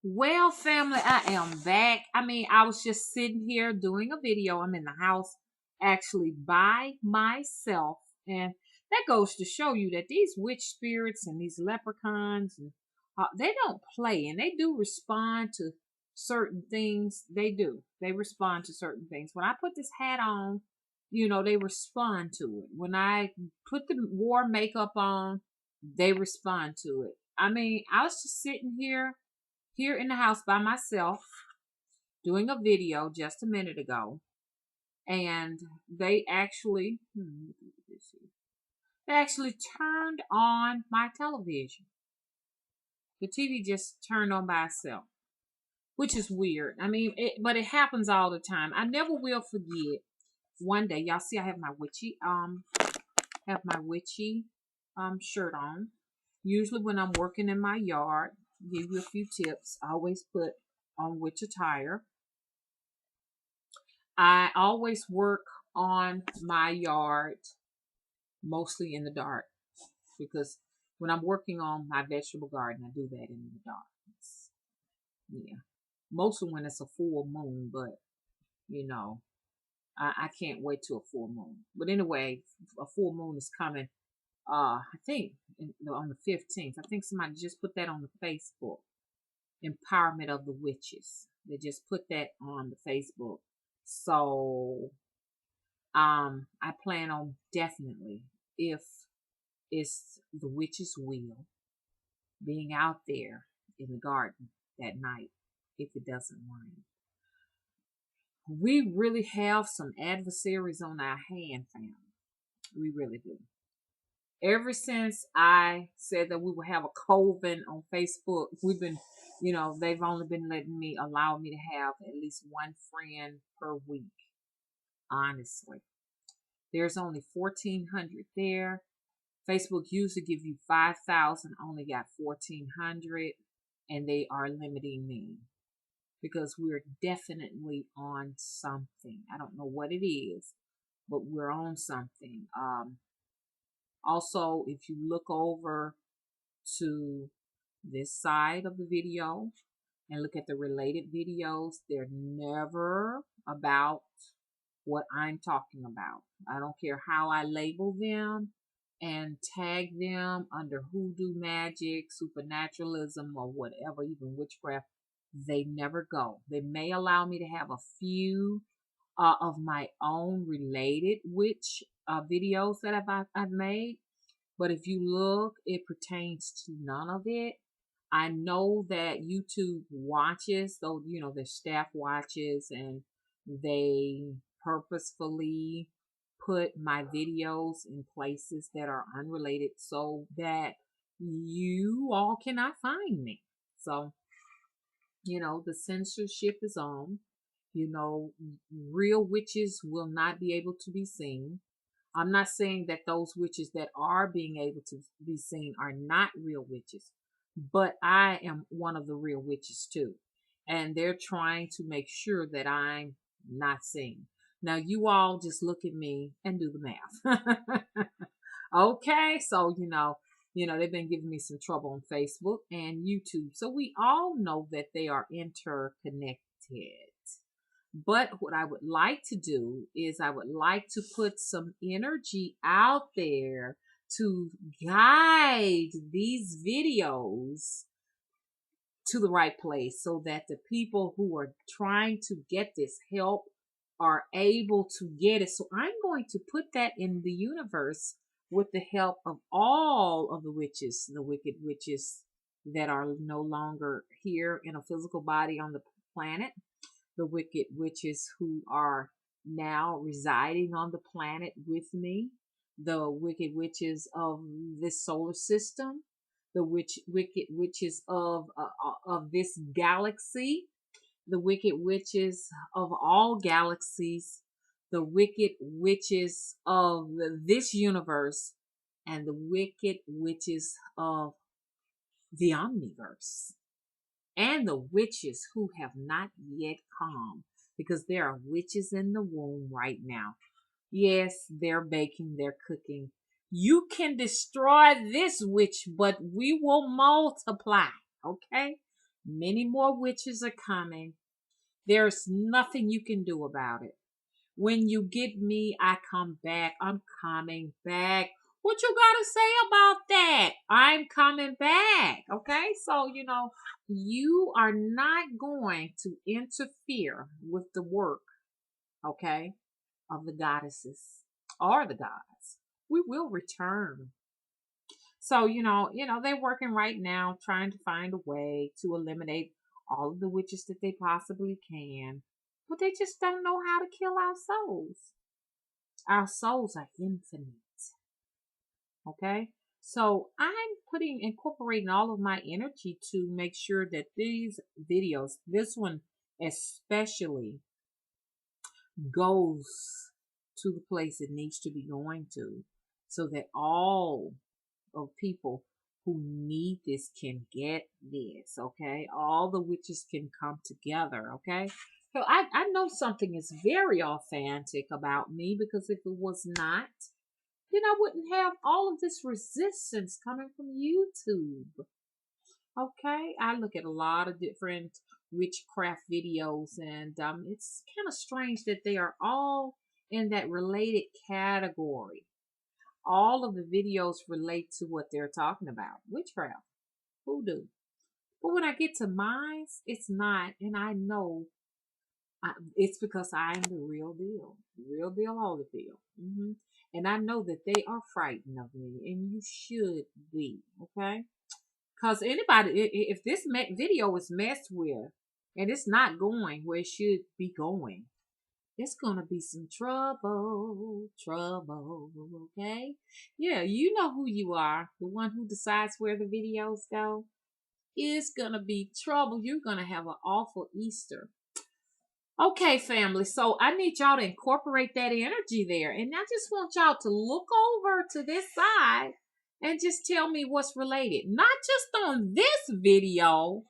Well, family, I am back. I was just sitting here doing a video. I'm in the house actually by myself. And that goes to show you that these witch spirits and these leprechauns, and they don't play and they do respond to certain things. They do. They respond to certain things. When I put this hat on, they respond to it. When I put the war makeup on, they respond to it. I was just sitting here in the house by myself doing a video just a minute ago, and they actually they actually turned on my television. The TV just turned on by itself, which is weird. But it happens all the time. I never will forget. One day, y'all see, I have my witchy shirt on. Usually, when I'm working in my yard, give you a few tips. I always put on witch attire. I always work on my yard mostly in the dark because when I'm working on my vegetable garden, I do that in the dark. Yeah, mostly when it's a full moon, but you know, I can't wait till a full moon. But anyway, a full moon is coming. I think on the 15th. I think somebody just put that on the Facebook. Empowerment of the witches. They just put that on the Facebook. So I plan on definitely, if it's the witch's will, being out there in the garden that night if it doesn't rain. We really have some adversaries on our hand, family. We really do. Ever since I said that we would have a coven on Facebook, we've been, they've only been allow me to have at least one friend per week. Honestly, there's only 1,400 there. Facebook used to give you 5,000, only got 1,400, and they are limiting me because we're definitely on something. I don't know what it is, but we're on something. Also, if you look over to this side of the video and look at the related videos, they're never about what I'm talking about. I don't care how I label them and tag them under hoodoo magic, supernaturalism, or whatever, even witchcraft. They never go. They may allow me to have a few of my own related witch videos that I've made, but if you look, it pertains to none of it. I know that YouTube watches, though, their staff watches, and they purposefully put my videos in places that are unrelated so that you all cannot find me. So, the censorship is on. Real witches will not be able to be seen. I'm not saying that those witches that are being able to be seen are not real witches, but I am one of the real witches too. And they're trying to make sure that I'm not seen. Now, you all just look at me and do the math. Okay, so they've been giving me some trouble on Facebook and YouTube. So we all know that they are interconnected. But what I would like to do is I would like to put some energy out there to guide these videos to the right place so that the people who are trying to get this help are able to get it. So I'm going to put that in the universe with the help of all of the witches, the wicked witches that are no longer here in a physical body on the planet, the wicked witches who are now residing on the planet with me, the wicked witches of this solar system, the wicked witches of this galaxy, the wicked witches of all galaxies, the wicked witches of this universe, and the wicked witches of the omniverse, and the witches who have not yet come, because there are witches in the womb right now. Yes, they're baking, they're cooking. You can destroy this witch, but we will multiply, okay? Many more witches are coming. There's nothing you can do about it. When you get me, I come back. I'm coming back. What you gotta say about that? I'm coming back. Okay, so you are not going to interfere with the work, okay, of the goddesses or the gods. We will return. So, they're working right now trying to find a way to eliminate all of the witches that they possibly can. But they just don't know how to kill our souls. Our souls are infinite. Okay? So I'm incorporating all of my energy to make sure that these videos, this one especially, goes to the place it needs to be going to, so that all of people who need this can get this. Okay, all the witches can come together. Okay, so I know something is very authentic about me, because if it was not, then I wouldn't have all of this resistance coming from YouTube. Okay, I look at a lot of different witchcraft videos, and it's kind of strange that they are all in that related category. All of the videos relate to what they're talking about, witchcraft, voodoo. But when I get to mine, it's not, and I know it's because I'm the real deal Holyfield. And I know that they are frightened of me, and you should be, okay? Because anybody, if this video is messed with and it's not going where it should be going, it's gonna be some trouble, okay? Yeah, you know who you are, the one who decides where the videos go. It's gonna be trouble. You're gonna have an awful Easter. Okay, family, so I need y'all to incorporate that energy there. And I just want y'all to look over to this side and just tell me what's related. Not just on this video,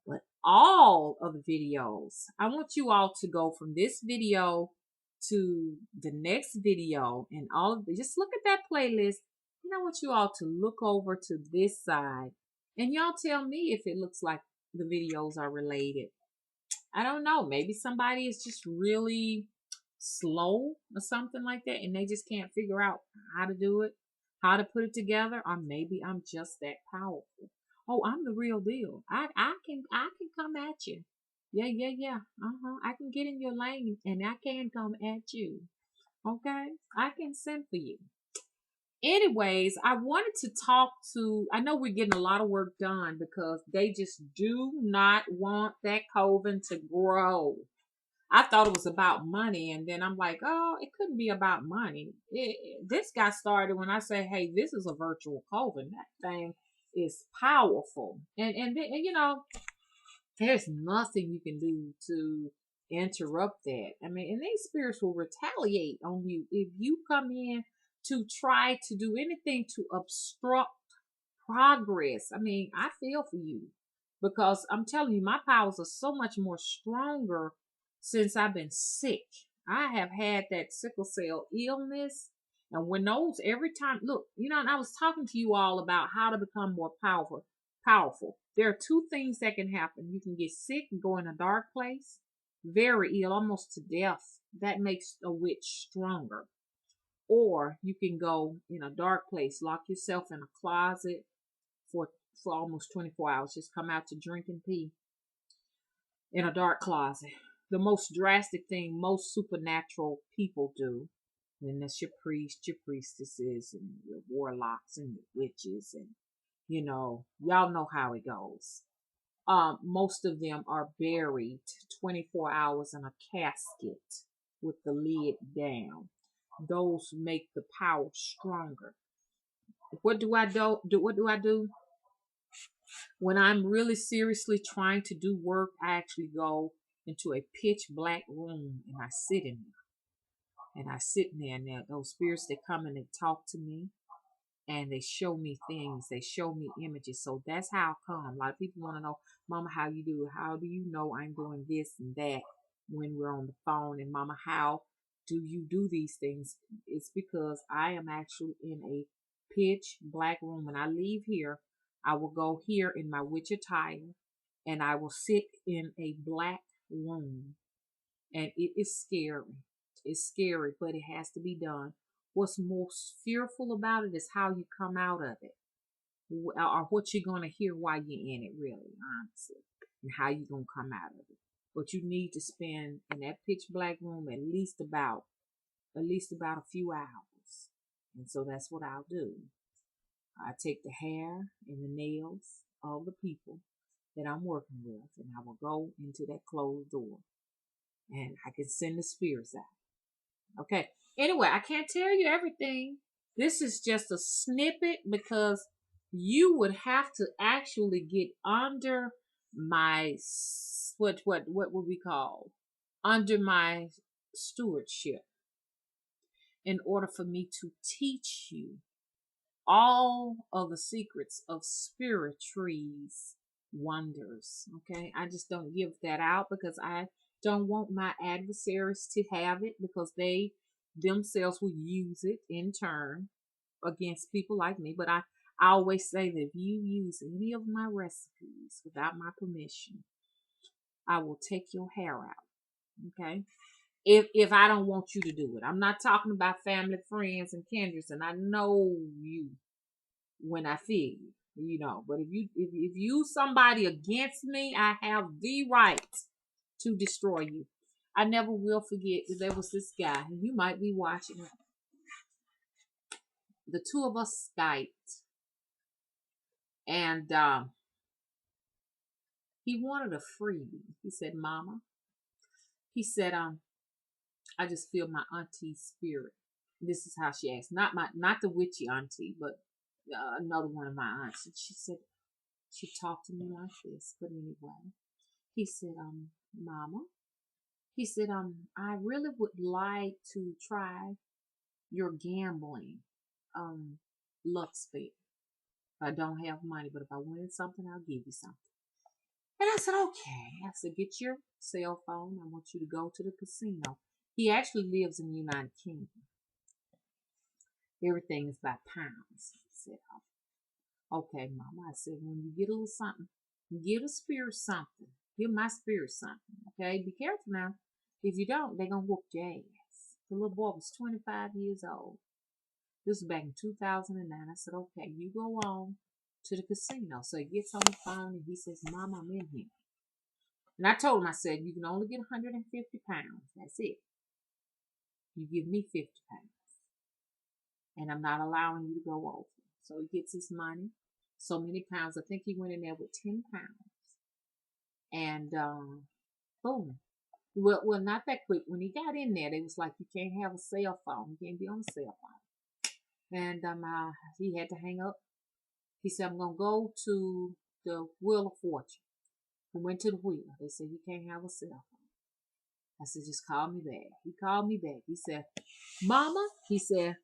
but all of the videos. I want you all to go from this video to the next video, and all of the, just look at that playlist. And I want you all to look over to this side, and y'all tell me if it looks like the videos are related. I don't know. Maybe somebody is just really slow or something like that, and they just can't figure out how to do it, how to put it together, or maybe I'm just that powerful. Oh, I'm the real deal. I can come at you. Yeah. I can get in your lane, and I can come at you. Okay, I can send for you. Anyways, I wanted to talk to, I know we're getting a lot of work done because they just do not want that coven to grow. I thought it was about money, and then I'm like, oh, it couldn't be about money. This got started when I say, hey, this is a virtual coven. That thing is powerful. And there's nothing you can do to interrupt that. I mean, and these spirits will retaliate on you if you come in to try to do anything to obstruct progress. I mean, I feel for you, because I'm telling you, my powers are so much more stronger since I've been sick. I have had that sickle cell illness. And when those, every time, look, and I was talking to you all about how to become more powerful. There are two things that can happen. You can get sick and go in a dark place, very ill, almost to death. That makes a witch stronger. Or you can go in a dark place, lock yourself in a closet for almost 24 hours. Just come out to drink and pee in a dark closet. The most drastic thing most supernatural people do, and that's your priests, your priestesses, and your warlocks and your witches, and y'all know how it goes. Most of them are buried 24 hours in a casket with the lid down. Those make the power stronger. What do I do? What do I do? When I'm really seriously trying to do work, I actually go into a pitch black room and I sit in there. And I sit in there, and those spirits, they come and they talk to me, and they show me things. They show me images. So that's how I come. A lot of people want to know, Mama, how you do it? How do you know I'm doing this and that when we're on the phone? And Mama, how do you do these things? It's because I am actually in a pitch black room. When I leave here, I will go here in my witch attire, and I will sit in a black room, and it is scary. It's scary, but it has to be done. What's most fearful about it is how you come out of it, or what you're going to hear while you're in it, really, honestly, and how you're going to come out of it. But you need to spend in that pitch black room at least about a few hours. And so that's what I'll do. I take the hair and the nails of the people that I'm working with, and I will go into that closed door, and I can send the spirits out. Okay. Anyway, I can't tell you everything. This is just a snippet because you would have to actually get under my what would we call under my stewardship in order for me to teach you all of the secrets of spirit trees wonders. Okay, I just don't give that out because I don't want my adversaries to have it, because they themselves will use it in turn against people like me. But I always say that if you use any of my recipes without my permission, I will take your hair out. Okay, if I don't want you to do it. I'm not talking about family, friends, and kindreds, and I know you when I feel you. But if you somebody against me, I have the right to destroy you. I never will forget that there was this guy, and you might be watching it. The two of us Skyped, and he wanted a freebie. He said, "Mama," he said, "I just feel my auntie's spirit." This is how she asked, not the witchy auntie, but another one of my aunts. And she said, she talked to me like this. But anyway, he said, "Mama," he said, "I really would like to try your gambling, luck spell. I don't have money, but if I win something, I'll give you something." And I said, "Okay." I said, "Get your cell phone. I want you to go to the casino." He actually lives in the United Kingdom. Everything is by pounds. He said, "Okay, Mama." I said, "When you get a little something, give the spirit something. Give my spirit something. Okay, be careful now. If you don't, they're gonna whoop your ass." The little boy was 25 years old. This was back in 2009. I said, "Okay, you go on to the casino." So he gets on the phone and he says, "Mom, I'm in here." And I told him, I said, "You can only get 150 pounds. That's it. You give me 50 pounds. And I'm not allowing you to go over." So he gets his money. So many pounds. I think he went in there with 10 pounds. And boom. Well, not that quick. When he got in there, they was like, "You can't have a cell phone. You can't be on a cell phone." And he had to hang up. He said, "I'm going to go to the Wheel of Fortune." He went to the wheel. They said, "You can't have a cell phone." I said, "Just call me back." He called me back. He said, "Mama," he said,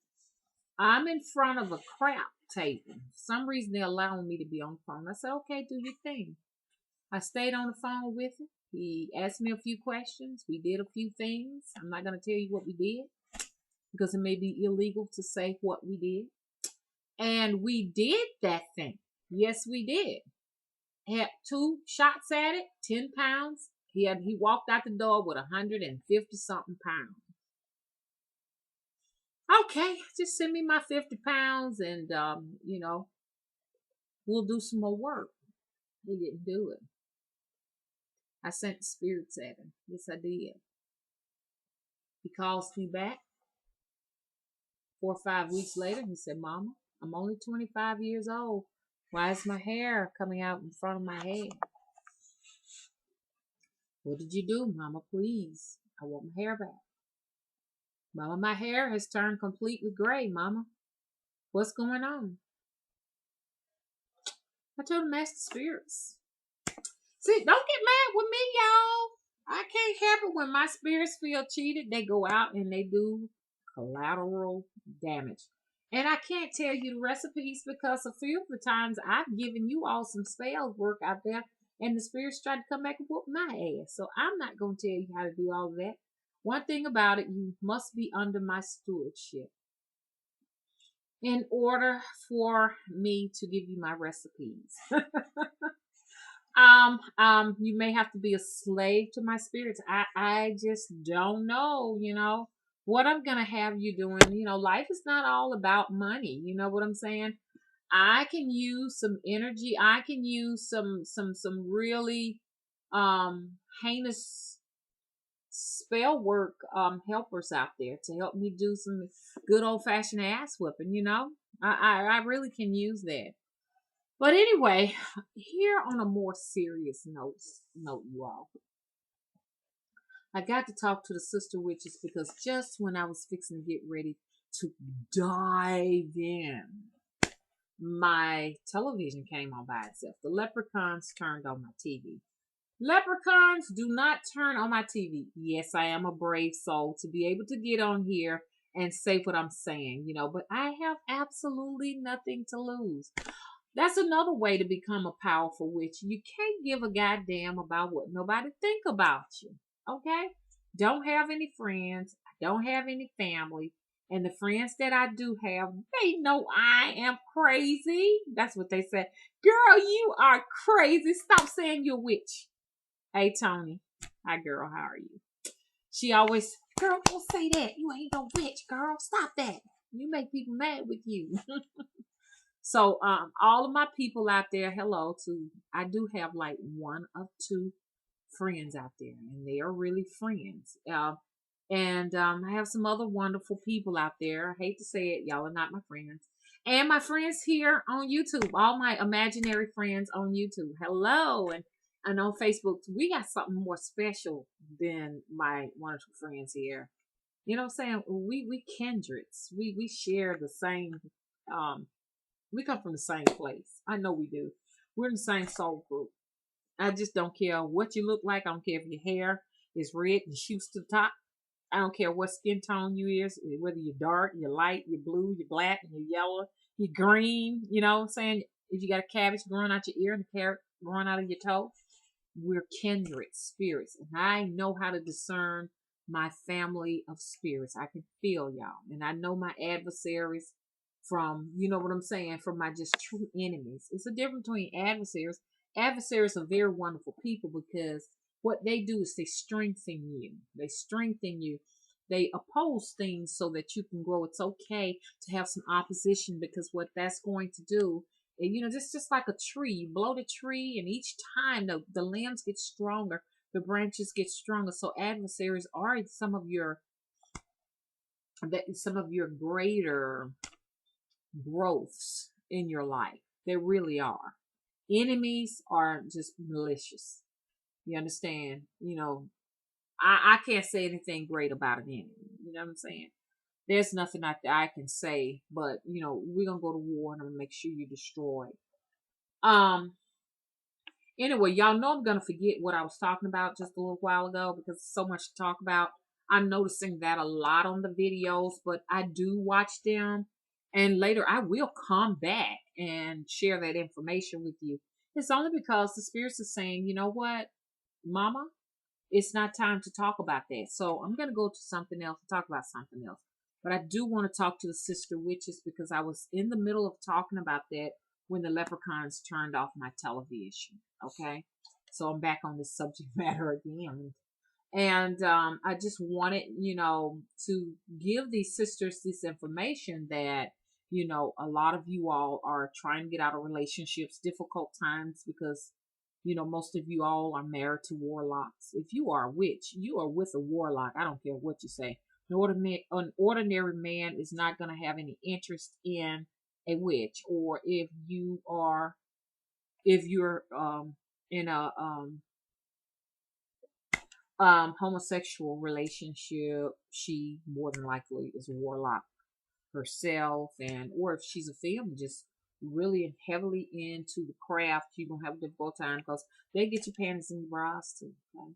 "I'm in front of a crap table. For some reason, they're allowing me to be on the phone." I said, "Okay, do your thing." I stayed on the phone with him. He asked me a few questions. We did a few things. I'm not going to tell you what we did because it may be illegal to say what we did. And we did that thing. Yes, we did. Had 2 shots at it, 10 pounds. He walked out the door with 150 something pounds. Okay, just send me my 50 pounds and we'll do some more work. He didn't do it. I sent the spirits at him. Yes, I did. He calls me back 4 or 5 weeks later. He said, "Mama, I'm only 25 years old. Why is my hair coming out in front of my head?" "What did you do, Mama? Please. I want my hair back." "Mama, my hair has turned completely gray, Mama. What's going on?" I told him, "Ask the spirits." See, don't get mad with me, y'all. I can't help it when my spirits feel cheated. They go out and they do collateral damage. And I can't tell you the recipes because a few of the times I've given you all some spells work out there and the spirits tried to come back and whoop my ass. So I'm not going to tell you how to do all of that. One thing about it, you must be under my stewardship in order for me to give you my recipes. You may have to be a slave to my spirits. I just don't know, what I'm gonna have you doing. Life is not all about money. You know what I'm saying? I can use some energy. I can use some really heinous spell work helpers out there to help me do some good old fashioned ass whipping. I really can use that. But anyway, here on a more serious note, you all, I got to talk to the sister witches because just when I was fixing to get ready to dive in, my television came on by itself. The leprechauns turned on my TV. Leprechauns do not turn on my TV. Yes, I am a brave soul to be able to get on here and say what I'm saying, but I have absolutely nothing to lose. That's another way to become a powerful witch. You can't give a goddamn about what nobody think about you. Okay? Don't have any friends. I don't have any family. And the friends that I do have, they know I am crazy. That's what they say. Girl, you are crazy. Stop saying you're a witch. Hey, Tony. Hi, girl. How are you? She always, girl, don't say that. You ain't no witch, girl. Stop that. You make people mad with you. So, all of my people out there, hello to, I do have like one of two friends out there, and they are really friends. And I have some other wonderful people out there. I hate to say it, y'all are not my friends. And my friends here on YouTube, all my imaginary friends on YouTube, hello. And on Facebook, we got something more special than my one or two friends here. You know what I'm saying? We kindreds. We share the same we come from the same place. I know we do. We're in the same soul group. I just don't care what you look like. I don't care if your hair is red and shoots to the top. I don't care what skin tone you is, whether you're dark, you're light, you're blue, you're black, and you're yellow, you're green. You know what I'm saying? If you got a cabbage growing out your ear and a carrot growing out of your toe, we're kindred spirits. And I know how to discern my family of spirits. I can feel y'all. And I know my adversaries from, you know what I'm saying, from my just true enemies. It's a difference between adversaries. Adversaries are very wonderful people because what they do is they strengthen you. They strengthen you. They oppose things so that you can grow. It's okay to have some opposition because what that's going to do, and just like a tree, you blow the tree, and each time the limbs get stronger, the branches get stronger. So adversaries are some of your greater growths in your life. They really are. Enemies are just malicious. You understand? I can't say anything great about an enemy. You know what I'm saying? There's nothing I can say, but we're gonna go to war and I'm gonna make sure you destroy. Um. Anyway, y'all know I'm gonna forget what I was talking about just a little while ago because there's so much to talk about. I'm noticing that a lot on the videos, but I do watch them, and later I will come back and share that information with you. It's only because the spirits are saying, you know what, Mama, it's not time to talk about that. So I'm going to go to something else and talk about something else. But I do want to talk to the sister witches because I was in the middle of talking about that when the leprechauns turned off my television. Okay. So I'm back on this subject matter again. And I just wanted, to give these sisters this information that, a lot of you all are trying to get out of relationships, difficult times because most of you all are married to warlocks. If you are a witch, you are with a warlock. I don't care what you say. An ordinary man is not going to have any interest in a witch. Or if you're in a homosexual relationship, she more than likely is a warlock herself. Or if she's a female, just really and heavily into the craft, you're gonna have a difficult time because they get your panties and your bras too. Okay?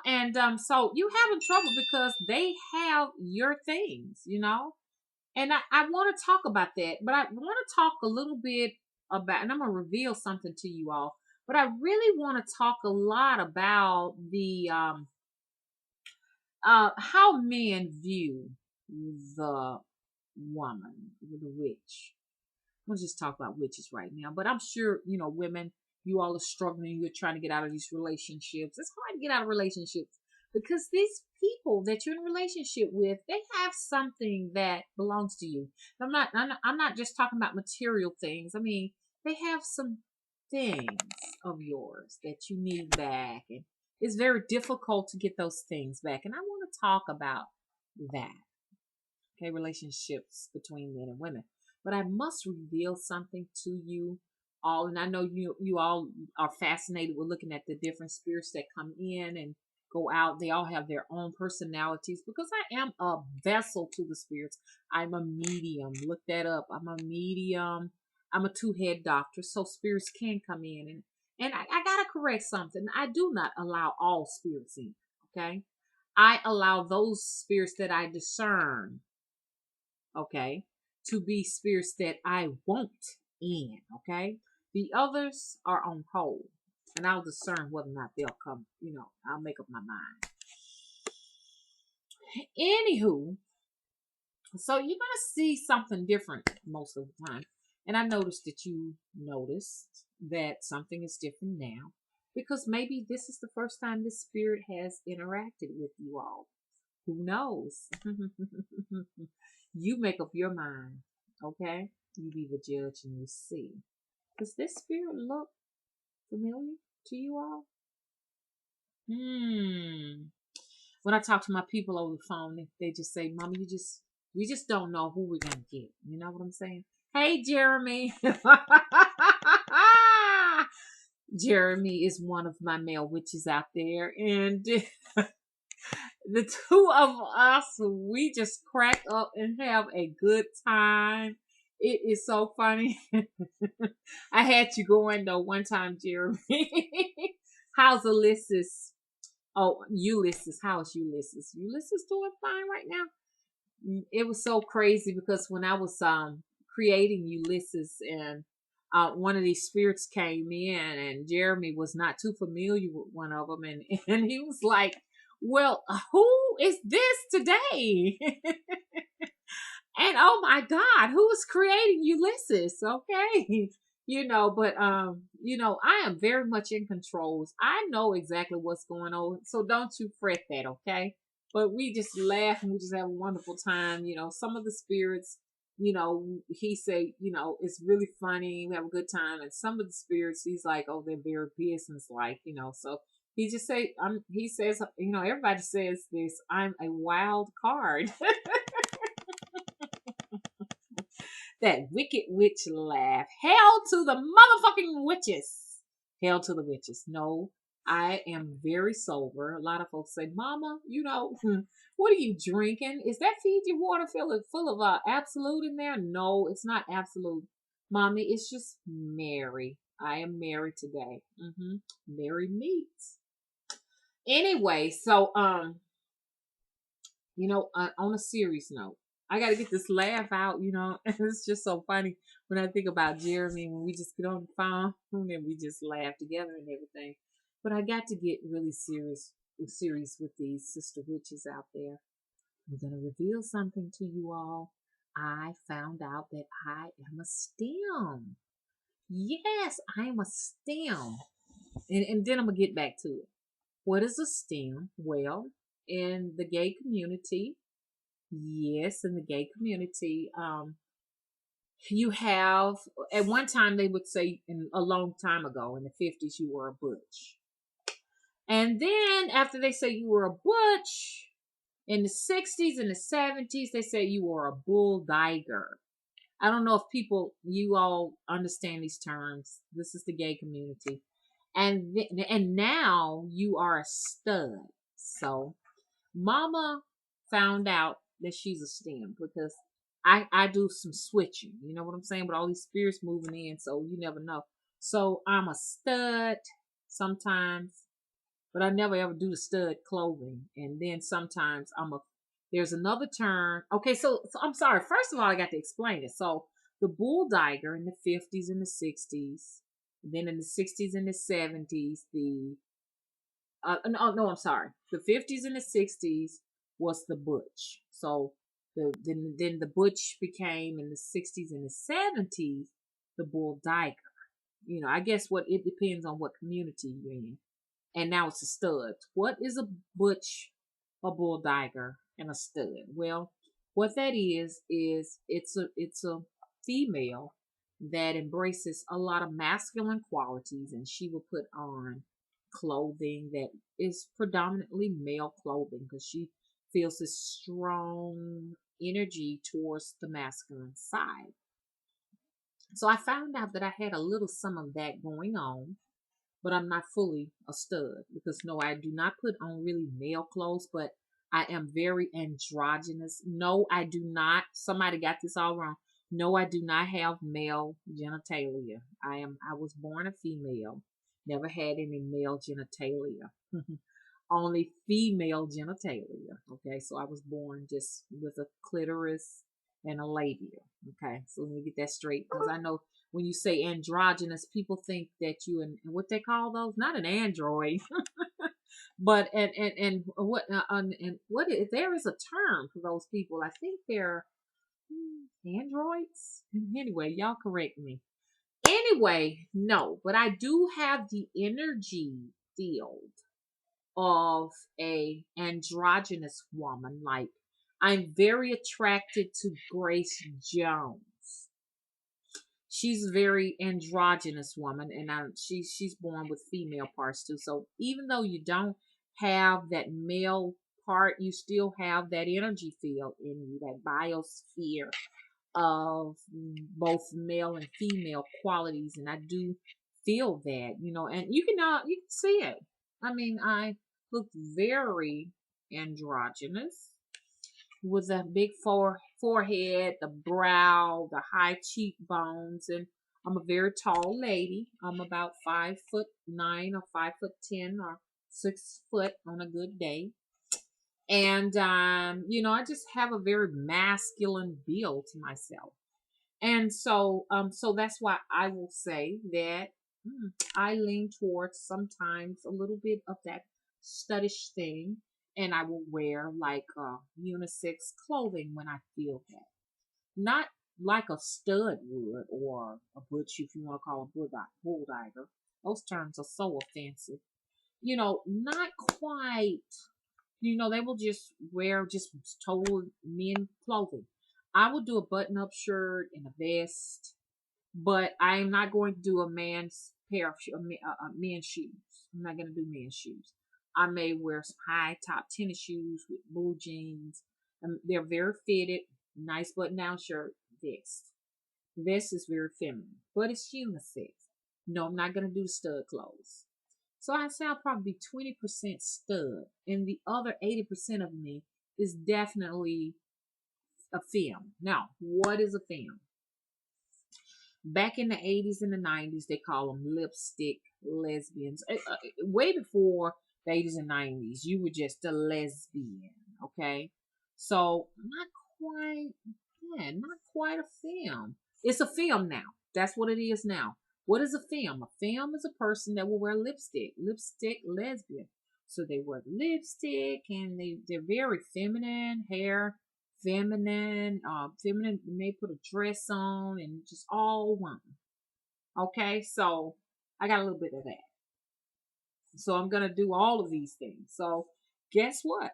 And so you having trouble because they have your things. And I want to talk about that, but I want to talk a little bit about, and I'm gonna reveal something to you all, but I really want to talk a lot about the how men view the woman, the witch. We'll just talk about witches right now. But I'm sure, women, you all are struggling, you're trying to get out of these relationships. It's hard to get out of relationships because these people that you're in a relationship with, they have something that belongs to you. I'm not just talking about material things. I mean, they have some things of yours that you need back, and it's very difficult to get those things back. And I want to talk about that. Okay, relationships between men and women. But I must reveal something to you all, and I know you all are fascinated with looking at the different spirits that come in and go out. They all have their own personalities because I am a vessel to the spirits. I'm a medium. Look that up. I'm a medium. I'm a two-head doctor, so spirits can come in, and I gotta correct something. I do not allow all spirits in. Okay, I allow those spirits that I discern, okay, to be spirits that I want in, okay? The others are on hold, and I'll discern whether or not they'll come, I'll make up my mind. Anywho, so you're going to see something different most of the time. And I noticed that you noticed that something is different now because maybe this is the first time this spirit has interacted with you all. Who knows? You make up your mind, okay? You be the judge and you see. Does this spirit look familiar to you all? When I talk to my people over the phone, they just say, "Mama, we just don't know who we're gonna get." You know what I'm saying? Hey, Jeremy. Jeremy is one of my male witches out there, and the two of us, we just crack up and have a good time. It is so funny. I had you going though one time, Jeremy. How's Ulysses? Oh, Ulysses. How's Ulysses? Ulysses doing fine right now. It was so crazy because when I was creating Ulysses, and one of these spirits came in, and Jeremy was not too familiar with one of them, and he was like, "Well, who is this today?" And oh my God, who is creating Ulysses? Okay. But I am very much in control. I know exactly what's going on. So don't you fret that, okay? But we just laugh and we just have a wonderful time. Some of the spirits, he say, it's really funny. We have a good time. And some of the spirits, he's like, oh, they're very business-like, so he just say, he says, everybody says this, I'm a wild card. That wicked witch laugh. Hell to the motherfucking witches. Hell to the witches. No, I am very sober. A lot of folks say, "Mama, what are you drinking? Is that Fiji water full of Absolute in there?" No, it's not Absolute. Mommy, it's just Mary. I am Mary today. Mary meets. Anyway, so, on a serious note, I got to get this laugh out, It's just so funny when I think about Jeremy, when we just get on the phone and we just laugh together and everything. But I got to get really serious with these sister witches out there. I'm going to reveal something to you all. I found out that I am a STEM. Yes, I am a STEM. And then I'm going to get back to it. What is a STEM? Well, in the gay community, yes, in the gay community, you have, at one time they would say, a long time ago in the 50s, you were a butch. And then after they say you were a butch, in the 60s and the 70s, they say you were a bull diger. I don't know if you all understand these terms. This is the gay community. And now you are a stud. So Mama found out that she's a STEM because I do some switching. You know what I'm saying? With all these spirits moving in, so you never know. So I'm a stud sometimes, but I never ever do the stud clothing. And then sometimes there's another term. Okay, so I'm sorry. First of all, I got to explain it. So the bull diger in the 50s and the 60s, then in the 60s and the 70s, no, I'm sorry. The 50s and the 60s was the butch. So then the butch became in the 60s and the 70s the bull diker. You know, I guess what it depends on what community you're in. And now it's a stud. What is a butch, a bulldiger, and a stud? Well, what that is it's a female that embraces a lot of masculine qualities, and she will put on clothing that is predominantly male clothing because she feels this strong energy towards the masculine side. So I found out that I had a little some of that going on, but I'm not fully a stud because no, I do not put on really male clothes, but I am very androgynous. No, I do not. Somebody got this all wrong. No, I do not have male genitalia. I was born a female. Never had any male genitalia. Only female genitalia. Okay, so I was born just with a clitoris and a labia. Okay, so let me get that straight because I know when you say androgynous, people think that you and what they call those, not an android, but and what if there is a term for those people? I think they're androids. Anyway, y'all correct me. Anyway, no, but I do have the energy field of a androgynous woman. Like I'm very attracted to Grace Jones. She's a very androgynous woman, and she's born with female parts too. So even though you don't have that male part, you still have that energy field in you, that biosphere of both male and female qualities, and I do feel that, you know, and you can see it. I mean, I look very androgynous with a big forehead, the brow, the high cheekbones, and I'm a very tall lady. I'm about 5'9" or 5'10" or 6 foot on a good day. And you know, I just have a very masculine build to myself. And so that's why I will say that I lean towards sometimes a little bit of that studdish thing, and I will wear like unisex clothing when I feel that. Not like a stud would or a butch, if you want to call a bulldiver. Those terms are so offensive. You know, not quite. You know, they will just wear just total men clothing. I will do a button-up shirt and a vest, but I am not going to do a man's pair of men's shoes. I'm not going to do men's shoes. I may wear some high top tennis shoes with blue jeans. They're very fitted, nice button-down shirt, vest. Vest is very feminine, but it's unisex. No, I'm not going to do the stud clothes. So I say I'll probably be 20% stud, and the other 80% of me is definitely a femme. Now, what is a femme? Back in the 80s and the 90s, they call them lipstick lesbians. Way before the 80s and 90s, you were just a lesbian, okay? So not quite a femme. It's a femme now. That's what it is now. What is a femme? A femme is a person that will wear lipstick lesbian. So they wear lipstick and they're very feminine, hair feminine, feminine. They may put a dress on and just all one. Okay, so I got a little bit of that. So I'm gonna do all of these things. So guess what?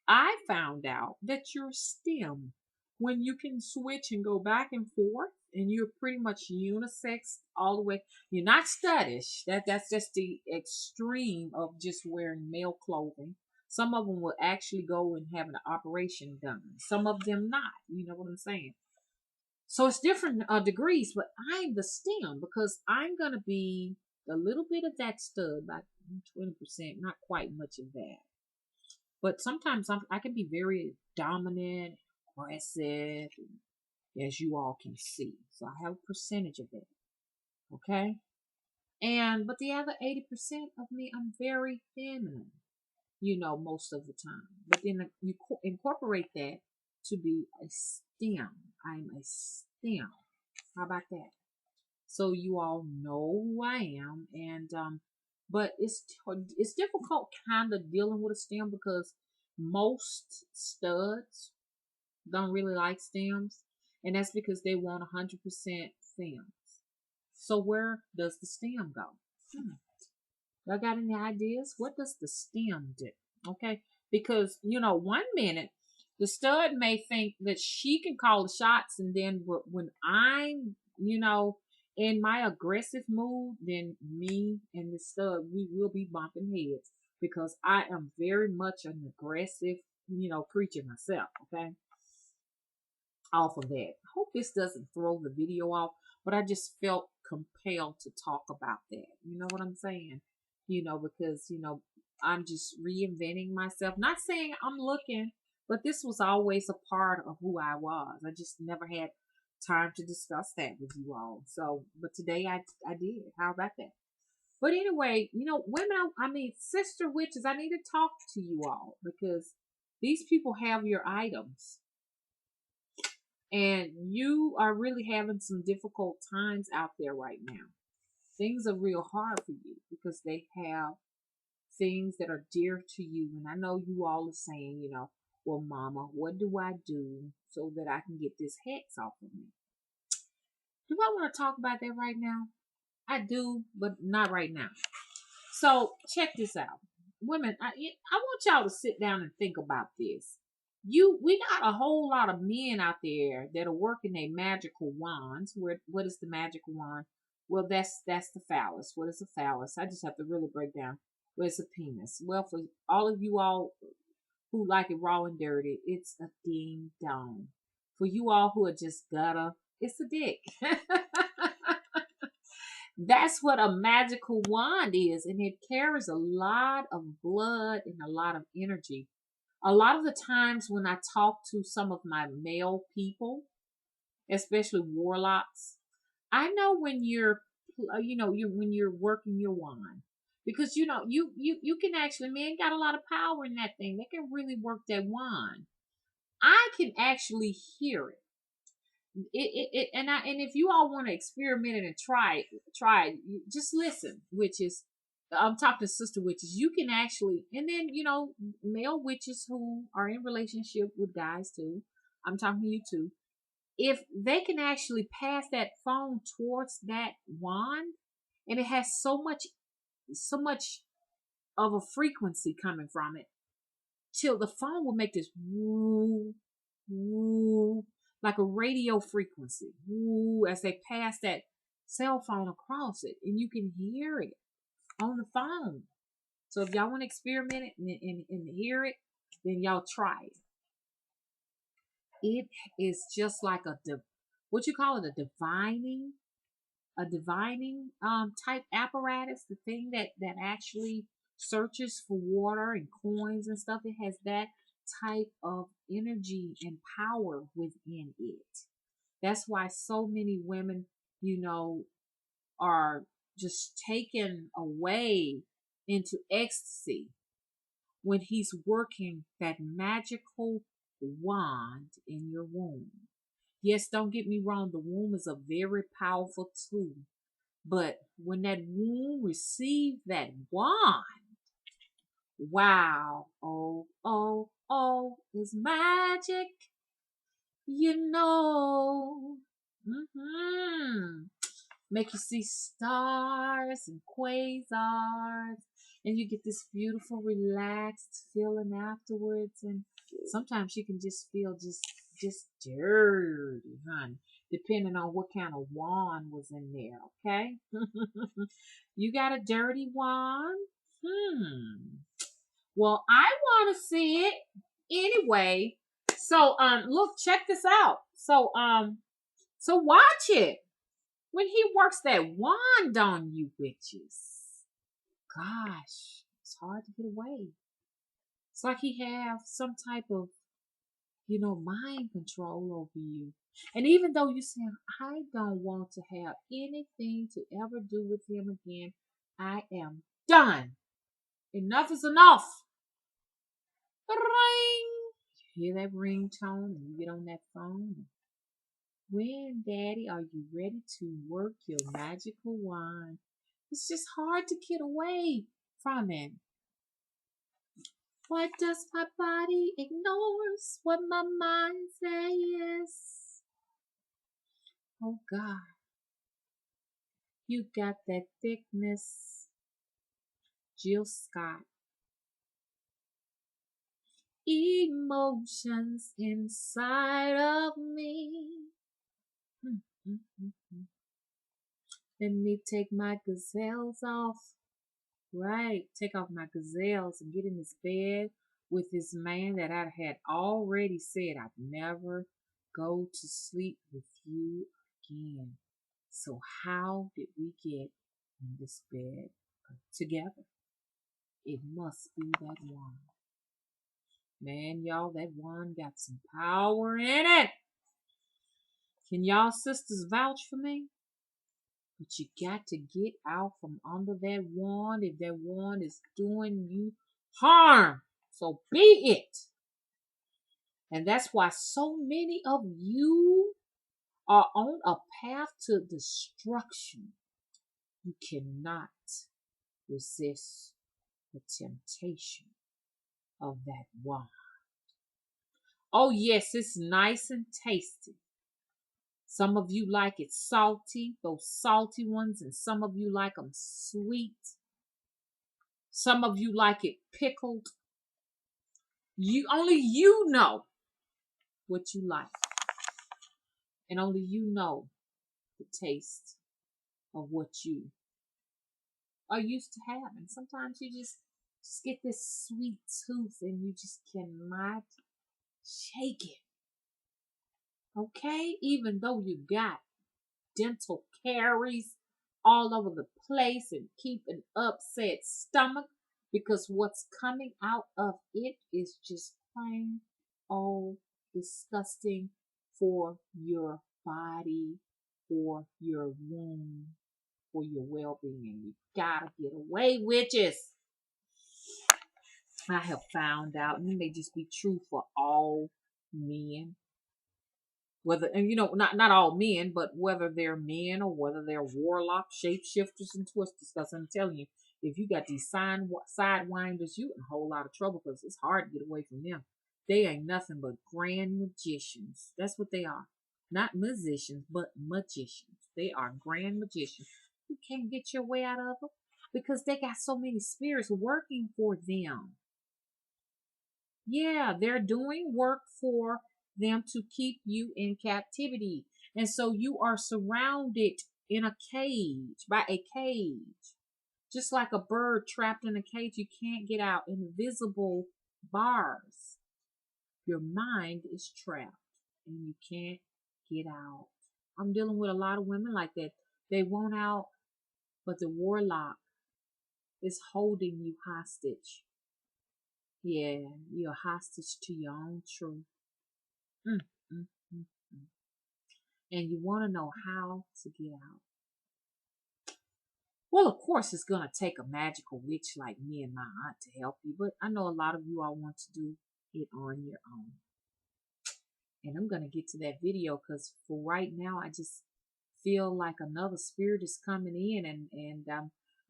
I found out that you're STEM when you can switch and go back and forth, and you're pretty much unisex all the way. You're not studdish. That's just the extreme of just wearing male clothing. Some of them will actually go and have an operation done. Some of them not. You know what I'm saying? So it's different degrees, but I'm the STEM because I'm gonna be a little bit of that stud, about 20%, not quite much of that. But sometimes I can be very dominant, aggressive, as you all can see. So I have a percentage of it. Okay? But the other 80% of me, I'm very feminine, you know, most of the time. But then you incorporate that to be a STEM. I'm a STEM. How about that? So you all know who I am, and but it's difficult kind of dealing with a STEM because most studs don't really like stems, and that's because they want 100% stems. So where does the stem go? Y'all got any ideas? What does the stem do? Okay, because one minute the stud may think that she can call the shots, and then when I'm, in my aggressive mood, then me and the stud, we will be bumping heads because I am very much an aggressive, creature myself. Okay, off of that. I hope this doesn't throw the video off, but I just felt compelled to talk about that. You know what I'm saying? Because, I'm just reinventing myself. Not saying I'm looking, but this was always a part of who I was. I just never had time to discuss that with you all. So, but today I did. How about that? But anyway, women, I mean, sister witches, I need to talk to you all because these people have your items and you are really having some difficult times out there right now. Things are real hard for you because they have things that are dear to you. And I know you all are saying, well, mama, what do I do so that I can get this hex off of me? Do I want to talk about that right now? I do, but not right now. So check this out. Women, I want y'all to sit down and think about this. We got a whole lot of men out there that are working their magical wands. What is the magical wand? Well, that's the phallus. What is a phallus? I just have to really break down. Well, it's a penis. Well, for all of you all who like it raw and dirty, it's a ding dong. For you all who are just gutter, it's a dick. That's what a magical wand is, and it carries a lot of blood and a lot of energy. A lot of the times when I talk to some of my male people, especially warlocks, I know when when you're working your wand because you can actually, men got a lot of power in that thing. They can really work that wand. I can actually hear it. And if you all want to experiment it and try it. Just listen, witches. I'm talking to sister witches. You can actually, and then male witches who are in relationship with guys too. I'm talking to you too. If they can actually pass that phone towards that wand, and it has so much of a frequency coming from it, till the phone will make this woo woo like a radio frequency woo as they pass that cell phone across it, and you can hear it on the phone. So if y'all want to experiment it and hear it, then y'all try it. It is just like what you call it, a divining type apparatus, the thing that actually searches for water and coins and stuff. It has that type of energy and power within it. That's why so many women, are just taken away into ecstasy when he's working that magical wand in your womb. Yes, don't get me wrong, the womb is a very powerful tool. But when that womb received that wand, wow, oh, is magic, you know. Make you see stars and quasars, and you get this beautiful, relaxed feeling afterwards. And sometimes you can just feel just dirty, honey, depending on what kind of wand was in there. Okay, you got a dirty wand? Well, I want to see it anyway. So, look, check this out. So watch it. When he works that wand on you, witches, gosh, it's hard to get away. It's like he have some type of, mind control over you. And even though you say, I don't want to have anything to ever do with him again, I am done. Enough is enough. Ring. You hear that ringtone and you get on that phone. When, Daddy, are you ready to work your magical wand? It's just hard to get away from it. What does my body ignores what my mind says? Oh, God. You got that thickness. Jill Scott. Emotions inside of me. Mm, mm, mm, mm. Let me take my gazelles off. Right, take off my gazelles and get in this bed with this man that I had already said I'd never go to sleep with you again. So how did we get in this bed together? It must be that wand. Man, y'all, that wand got some power in it. Can y'all sisters vouch for me? But you got to get out from under that wand if that wand is doing you harm. So be it. And that's why so many of you are on a path to destruction. You cannot resist the temptation of that wand. Oh, yes, it's nice and tasty. Some of you like it salty, those salty ones, and some of you like them sweet. Some of you like it pickled. Only you know what you like. And only you know the taste of what you are used to having. Sometimes you just get this sweet tooth and you just cannot shake it. Okay? Even though you got dental caries all over the place and keep an upset stomach because what's coming out of it is just plain old disgusting for your body, for your womb, for your well-being. You gotta get away, witches. I have found out, and it may just be true for all men, whether, and not all men, but whether they're men or whether they're warlocks, shapeshifters, and twisters. Because I'm telling you, if you got these sidewinders, you in a whole lot of trouble because it's hard to get away from them. They ain't nothing but grand magicians. That's what they are. Not musicians, but magicians. They are grand magicians. You can't get your way out of them because they got so many spirits working for them. Yeah, they're doing work for them to keep you in captivity. And so you are surrounded in a cage, by a cage. Just like a bird trapped in a cage, you can't get out. Invisible bars. Your mind is trapped and you can't get out. I'm dealing with a lot of women like that. They want out, but the warlock is holding you hostage. Yeah, you're hostage to your own truth. Mm, mm, mm, mm. And you want to know how to get out. Well, of course, it's going to take a magical witch like me and my aunt to help you, but I know a lot of you all want to do it on your own. And I'm going to get to that video because for right now, I just feel like another spirit is coming in and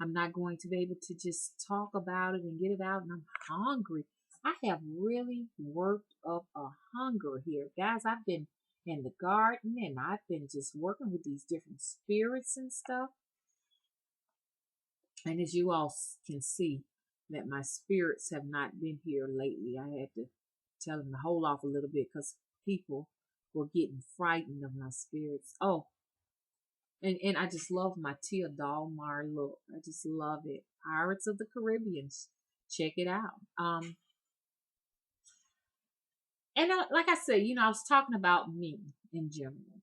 I'm not going to be able to just talk about it and get it out. And I'm hungry. I have really worked up a hunger here. Guys, I've been in the garden and I've been just working with these different spirits and stuff. And as you all can see, that my spirits have not been here lately. I had to tell them to hold off a little bit because people were getting frightened of my spirits. Oh, and I just love my Tia Dalmar look. I just love it. Pirates of the Caribbean. Check it out. And like I said, I was talking about me in general.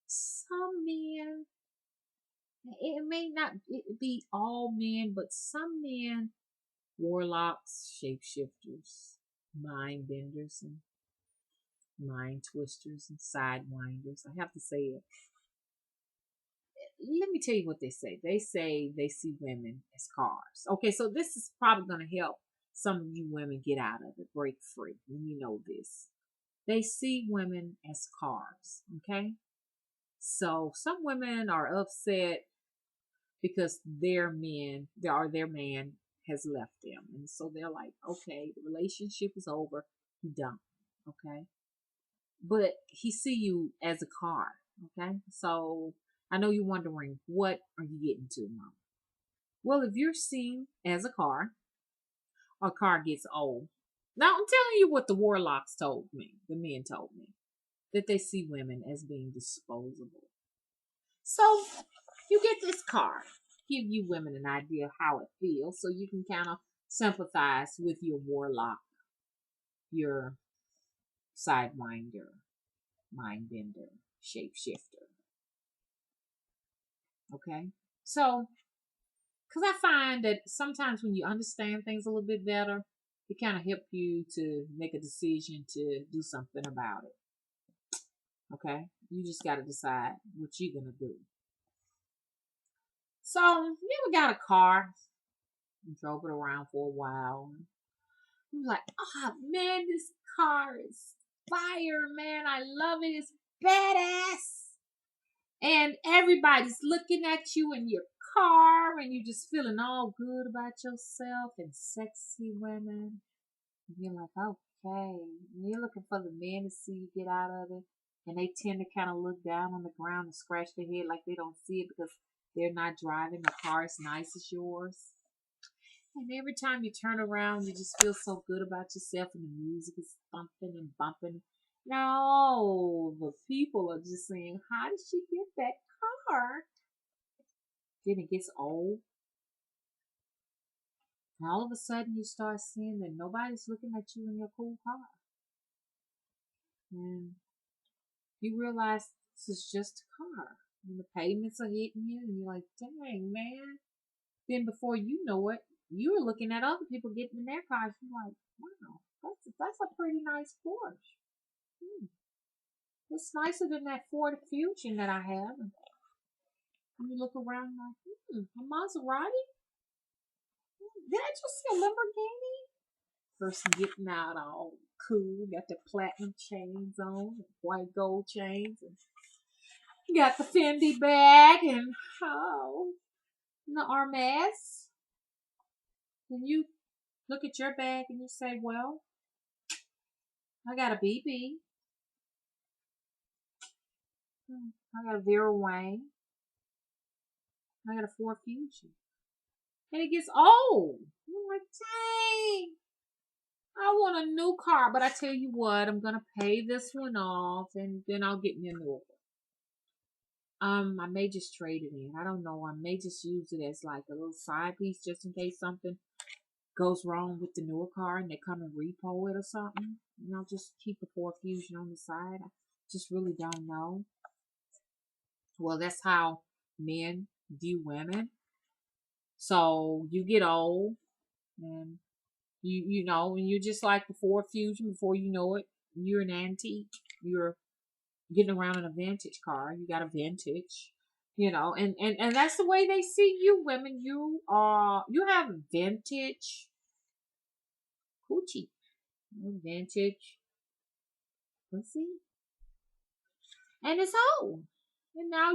Some men, it may not be all men, but some men, warlocks, shapeshifters, mind benders, and mind twisters, and sidewinders. I have to say it. Let me tell you what they say. They say they see women as cars. Okay, so this is probably going to help some of you women get out of it, break free. When you know this. They see women as cars, okay? So some women are upset because their man has left them. And so they're like, okay, the relationship is over. He done, okay? But he see you as a car, okay? So I know you're wondering, what are you getting to, Mom? Well, if you're seen as a car gets old. Now, I'm telling you what the warlocks told me, the men told me, that they see women as being disposable. So, you get this car, give you women an idea of how it feels, so you can kind of sympathize with your warlock, your sidewinder, mind bender, shapeshifter. Okay? So, because I find that sometimes when you understand things a little bit better, it kind of help you to make a decision to do something about it. Okay? You just got to decide what you're going to do. So, you ever got a car and drove it around for a while? You're like, oh man, this car is fire, man. I love it. It's badass. And everybody's looking at you in your car, and you're just feeling all good about yourself and sexy women. And you're like, okay. And you're looking for the man to see you get out of it. And they tend to kind of look down on the ground and scratch their head like they don't see it because they're not driving a car as nice as yours. And every time you turn around, you just feel so good about yourself, and the music is thumping and bumping. No, the people are just saying, how did she get that car? Then it gets old. And all of a sudden, you start seeing that nobody's looking at you in your cool car. And you realize this is just a car. And the payments are hitting you, and you're like, dang, man. Then before you know it, you're looking at other people getting in their cars. You're like, wow, that's a pretty nice Porsche. It's nicer than that Ford Fusion that I have. And you look around like, a Maserati? Did I just see a Lamborghini? Person getting out all cool, got the platinum chains on, white gold chains, and you got the Fendi bag, and the Hermes. And you look at your bag and you say, well, I got a BB. I got a Vera Wang. I got a Ford Fusion. And it gets old. I'm like, dang. I want a new car, but I tell you what, I'm going to pay this one off, and then I'll get me a new one. I may just trade it in. I don't know. I may just use it as like a little side piece just in case something goes wrong with the newer car and they come and repo it or something. And I'll just keep the Ford Fusion on the side. I just really don't know. Well, that's how men view women. So you get old, and you know, and you're just like the Ford Fusion. Before you know it, you're an antique. You're getting around in a vintage car. You got a vintage, you know, and that's the way they see you, women. You have vintage coochie, vintage pussy, and it's old. And now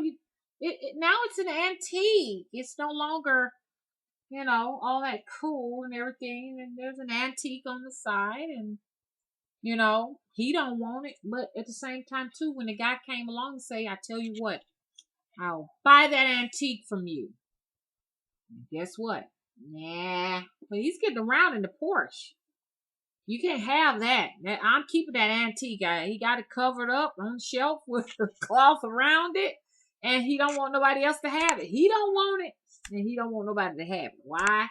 now it's an antique. It's no longer, you know, all that cool and everything. And there's an antique on the side, and you know, he don't want it. But at the same time, too, when the guy came along and say, I tell you what, I'll buy that antique from you. And guess what? Nah. But he's getting around in the Porsche. You can't have that. I'm keeping that antique. He got it covered up on the shelf with a cloth around it. And he don't want nobody else to have it. He don't want it. And he don't want nobody to have it. Why?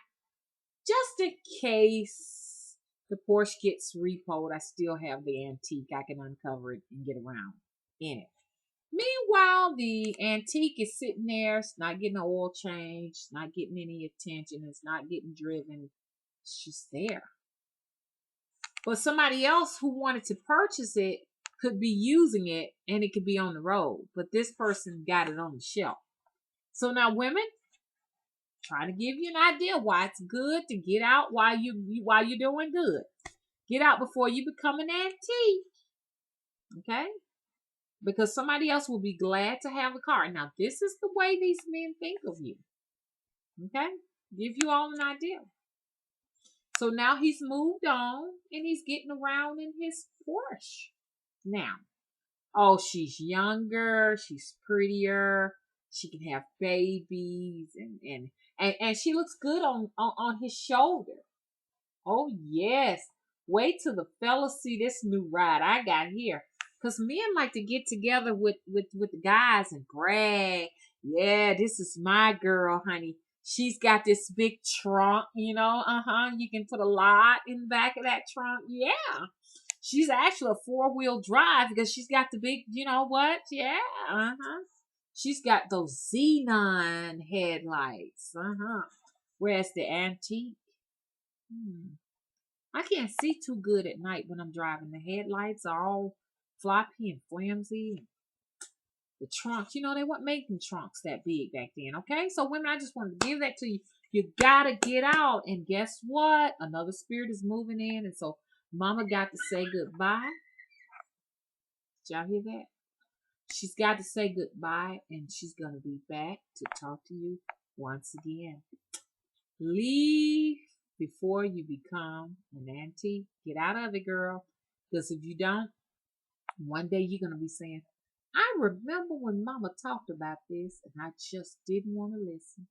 Just in case the Porsche gets repoed, I still have the antique. I can uncover it and get around in it. Meanwhile, the antique is sitting there. It's not getting an oil change. It's not getting any attention. It's not getting driven. It's just there. But somebody else who wanted to purchase it could be using it, and it could be on the road. But this person got it on the shelf. So now, women, trying to give you an idea why it's good to get out while you're doing good. Get out before you become an antique. Okay? Because somebody else will be glad to have the car. Now, this is the way these men think of you. Okay? Give you all an idea. So now he's moved on, and he's getting around in his Porsche. Now, oh, she's younger, she's prettier, She can have babies and she looks good on his shoulder. Oh yes. Wait till the fellas see this new ride I got here. Cause men like to get together with the guys and brag. Yeah, this is my girl, honey. She's got this big trunk, You can put a lot in the back of that trunk. Yeah. She's actually a four-wheel drive because she's got the big, you know what? Yeah. Uh-huh. She's got those xenon headlights. Uh-huh. Whereas the antique. Hmm. I can't see too good at night when I'm driving. The headlights are all floppy and flimsy. The trunks, they weren't making trunks that big back then, okay? So women, I just wanted to give that to you. You gotta get out. And guess what? Another spirit is moving in. And so mama got to say goodbye. Did y'all hear that? She's got to say goodbye and she's gonna be back to talk to you once again. Leave before you become an auntie. Get out of it, girl. Because if you don't, one day you're going to be saying, I remember when mama talked about this and I just didn't want to listen.